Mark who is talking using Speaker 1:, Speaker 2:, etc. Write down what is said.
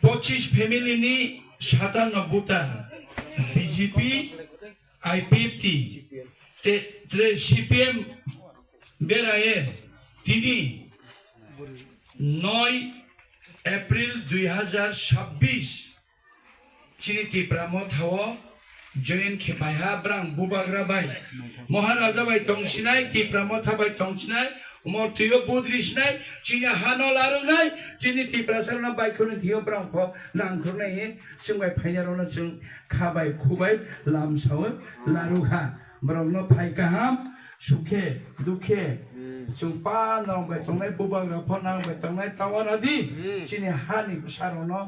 Speaker 1: পঁচিশ ফ্যামিলি নি 57 voter BJP IPFT CPM বেরায়ে তিনি 9 এপ্রিল 2026 চিনি ত্রিপুরা থাও জয়েন খেপাইহা ব্রাং বুবাগ্রা বাই মহারাজা বাই তংसिनाय ত্রিপুরা থাবাই তংसिनाय মর্তিয় বুদ্রিসনাই চিনি হানো লারুনাই চিনি ত্রিপুরা সারনা বাইখনো দিও ব্রাং फ नांखुरनाय जों बाय फाइनारावनो जों खाबाय खुबाय लामसावो लारुखा ब्रावनो फाइकाहाम सुखे दुखे जों पा नांबाय तंनाय बुबाग्रा फ नांबाय तंनाय टावारादि चिनि हानि सारनो